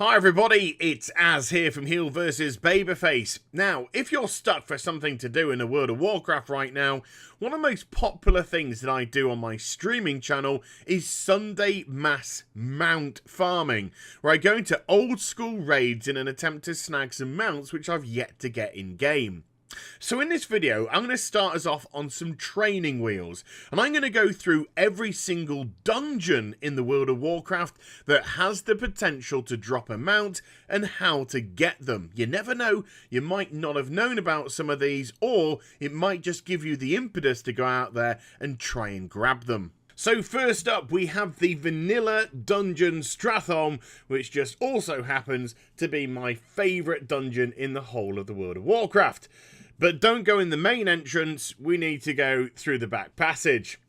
Hi everybody, it's Az here from Heel vs Babyface. Now, if you're stuck for something to do in a World of Warcraft right now, one of the most popular things that I do on my streaming channel is Sunday mass mount farming, where I go into old school raids in an attempt to snag some mounts which I've yet to get in game. So in this video, I'm going to start us off on some training wheels, and I'm going to go through every single dungeon in the World of Warcraft that has the potential to drop a mount and how to get them. You never know, you might not have known about some of these, or it might just give you the impetus to go out there and try and grab them. So first up, we have the vanilla dungeon Stratholme, which just also happens to be my favourite dungeon in the whole of the World of Warcraft. But don't go in the main entrance, we need to go through the back passage.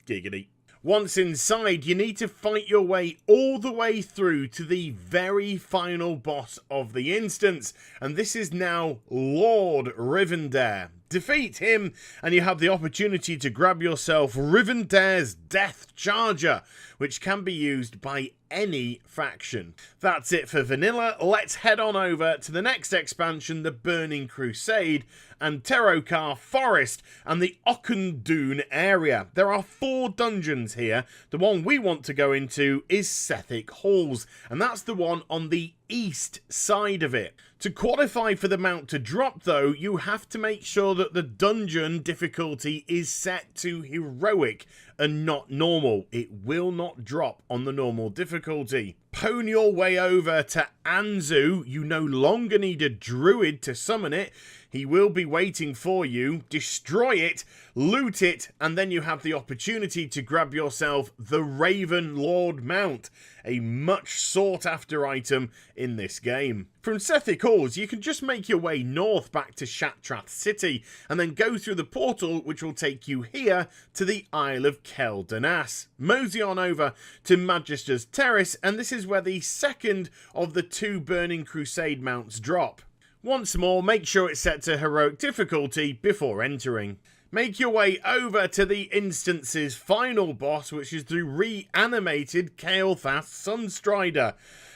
Giggity. Once inside, you need to fight your way all the way through to the very final boss of the instance, and this is now Lord Rivendare. Defeat him, and you have the opportunity to grab yourself Rivendare's Death Charger, which can be used by any faction. That's it for vanilla. Let's head on over to the next expansion, the Burning Crusade, and Terokar Forest, and the Auchendoun area. There are 4 dungeons here. The one we want to go into is Sethic Halls, and that's the one on the east side of it. To qualify for the mount to drop though, you have to make sure that the dungeon difficulty is set to heroic and not normal. It will not drop on the normal difficulty. Pwn your way over to Anzu. You no longer need a druid to summon it. He will be waiting for you. Destroy it, loot it, and then you have the opportunity to grab yourself the Raven Lord mount, a much sought after item in this game. From Sethic Halls, you can just make your way north back to Shattrath City, and then go through the portal which will take you here to the Isle of Keldanas. Mosey on over to Magister's Terrace, and this is where the second of the 2 Burning Crusade mounts drop. Once more, make sure it's set to heroic difficulty before entering. Make your way over to the instance's final boss, which is the reanimated Kael'thas Sunstrider.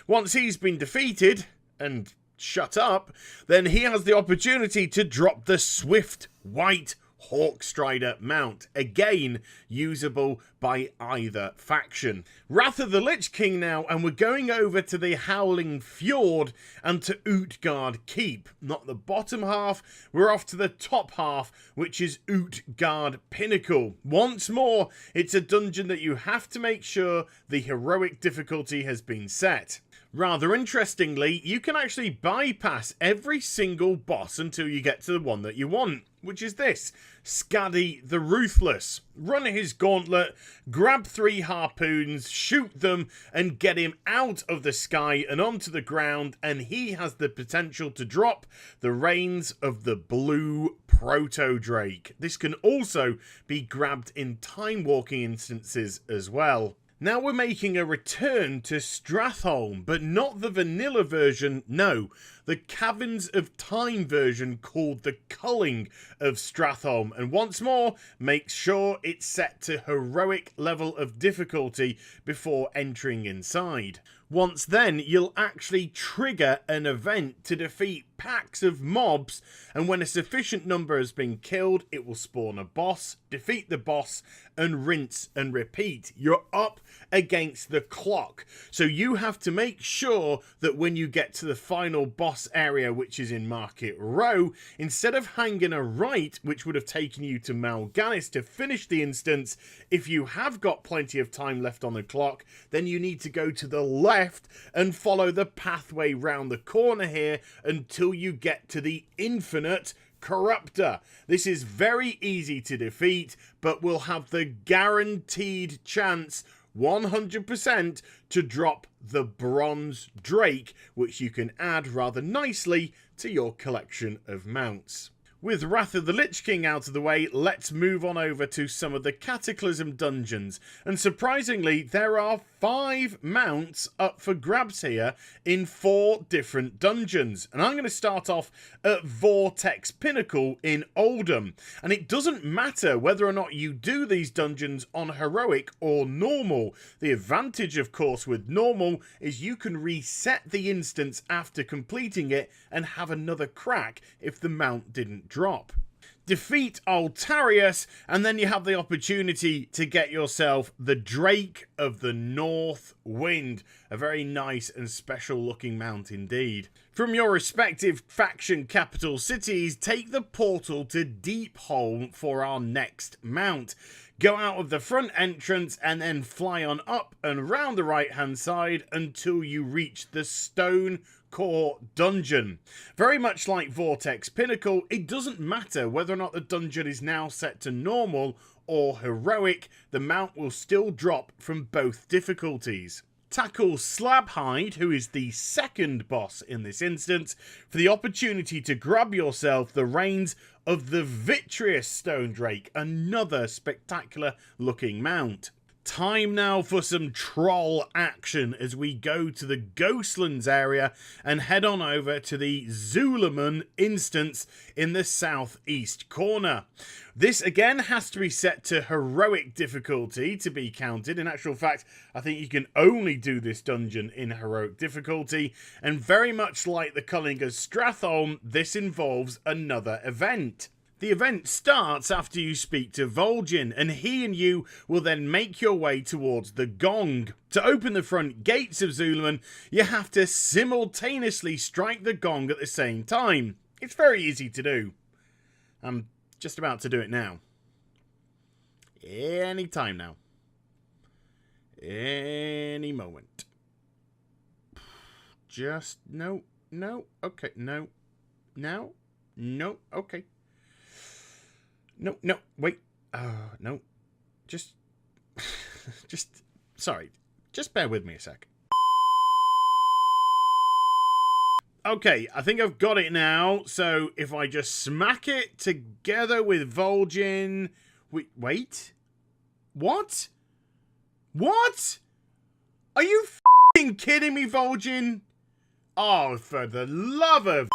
Once he's been defeated and shut up, then he has the opportunity to drop the Swift White Hawkstrider mount, again usable by either faction. Wrath of the Lich King now, and we're going over to the Howling Fjord and to Utgard Keep. Not the bottom half, we're off to the top half, which is Utgard Pinnacle. Once more, it's a dungeon that you have to make sure the heroic difficulty has been set. Rather interestingly, you can actually bypass every single boss until you get to the one that you want, which is this, Skadi the Ruthless. Run his gauntlet, grab 3 harpoons, shoot them, and get him out of the sky and onto the ground, and he has the potential to drop the reins of the Blue Proto-Drake. This can also be grabbed in time-walking instances as well. Now we're making a return to Stratholme, but not the vanilla version, no, the Caverns of Time version called the Culling of Stratholme. And once more, make sure it's set to heroic level of difficulty before entering inside. Once then, you'll actually trigger an event to defeat packs of mobs, and when a sufficient number has been killed, it will spawn a boss, defeat the boss, and rinse and repeat. You're up against the clock, so you have to make sure that when you get to the final boss area, which is in Market Row, instead of hanging a right, which would have taken you to Mal'Ganis to finish the instance, if you have got plenty of time left on the clock, then you need to go to the left and follow the pathway round the corner here until you get to the infinite Corruptor. This is very easy to defeat, but will have the guaranteed chance 100% to drop the Bronze Drake, which you can add rather nicely to your collection of mounts. With Wrath of the Lich King out of the way, let's move on over to some of the Cataclysm dungeons. And surprisingly, there are 5 mounts up for grabs here in 4 different dungeons. And I'm going to start off at Vortex Pinnacle in Oldham. And it doesn't matter whether or not you do these dungeons on heroic or normal. The advantage, of course, with normal is you can reset the instance after completing it and have another crack if the mount didn't drop. Defeat Altarius, and then you have the opportunity to get yourself the Drake of the North Wind. A very nice and special looking mount indeed. From your respective faction capital cities, take the portal to Deepholm for our next mount. Go out of the front entrance and then fly on up and round the right hand side until you reach the Stone Core dungeon. Very much like Vortex Pinnacle, it doesn't matter whether or not the dungeon is now set to normal or heroic, the mount will still drop from both difficulties. Tackle Slabhide, who is the second boss in this instance, for the opportunity to grab yourself the reins of the Vitreous Stone Drake, another spectacular looking mount. Time now for some troll action as we go to the Ghostlands area and head on over to the Zulaman instance in the southeast corner. This again has to be set to heroic difficulty to be counted. In actual fact, I think you can only do this dungeon in heroic difficulty, and very much like the Cullinger's Stratholme, this involves another event. The event starts after you speak to Vol'jin, and he and you will then make your way towards the Gong. To open the front gates of Zulaman, you have to simultaneously strike the Gong at the same time. It's very easy to do. I'm just about to do it now. Any time now. Any moment. Just, no, okay, no, now, no, okay. No, wait, no, just, sorry, just bear with me a sec. Okay, I think I've got it now, so if I just smack it together with Vol'jin, wait, what? What? Are you f***ing kidding me, Vol'jin? Oh, for the love of...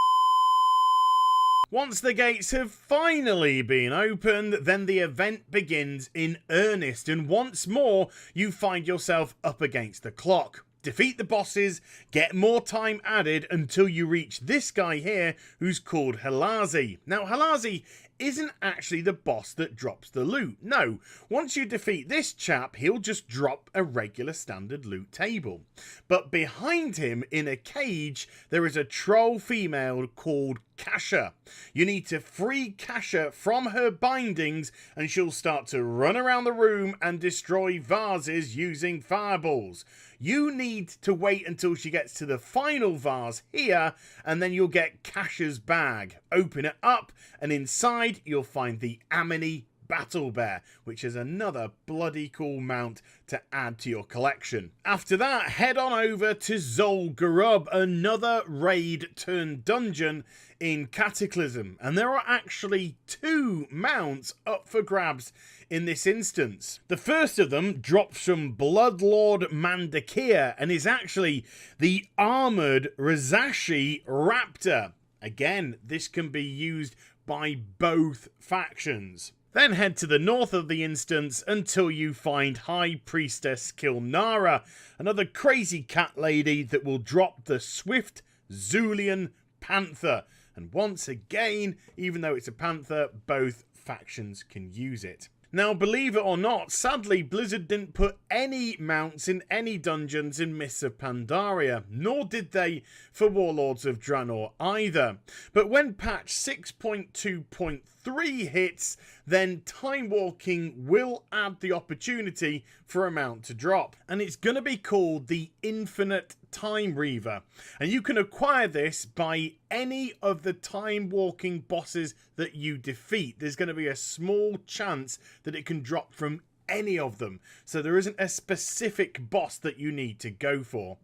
Once the gates have finally been opened, then the event begins in earnest, and once more you find yourself up against the clock. Defeat the bosses, get more time added until you reach this guy here who's called Halazi. Now Halazi isn't actually the boss that drops the loot. No, once you defeat this chap, he'll just drop a regular standard loot table. But behind him, in a cage, there is a troll female called Kasha. You need to free Kasha from her bindings and she'll start to run around the room and destroy vases using fireballs. You need to wait until she gets to the final vase here, and then you'll get Kasha's bag. Open it up, and inside you'll find the Amini Battle Bear, which is another bloody cool mount to add to your collection. After that, head on over to Zol Garub, another raid turned dungeon in Cataclysm, and there are actually 2 mounts up for grabs in this instance. The first of them drops from Bloodlord Mandakir and is actually the armoured Razashi Raptor. Again, this can be used by both factions. Then head to the north of the instance until you find High Priestess Kilnara, another crazy cat lady that will drop the Swift Zulian Panther. And once again, even though it's a panther, both factions can use it. Now, believe it or not, sadly, Blizzard didn't put any mounts in any dungeons in Mists of Pandaria, nor did they for Warlords of Draenor either. But when patch 6.2.3 hits, then Time Walking will add the opportunity for a mount to drop. And it's going to be called the Infinite Time Reaver. And you can acquire this by any of the Time Walking bosses that you defeat. There's going to be a small chance that it can drop from any of them. So there isn't a specific boss that you need to go for.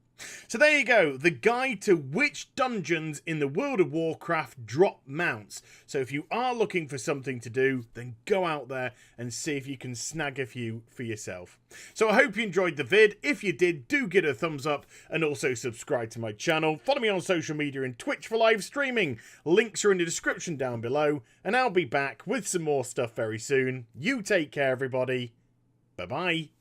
So there you go, the guide to which dungeons in the World of Warcraft drop mounts. So if you are looking for something to do, then go out there and see if you can snag a few for yourself. So I hope you enjoyed the vid. If you did, do give it a thumbs up and also subscribe to my channel. Follow me on social media and Twitch for live streaming. Links are in the description down below, and I'll be back with some more stuff very soon. You take care, everybody. Bye-bye.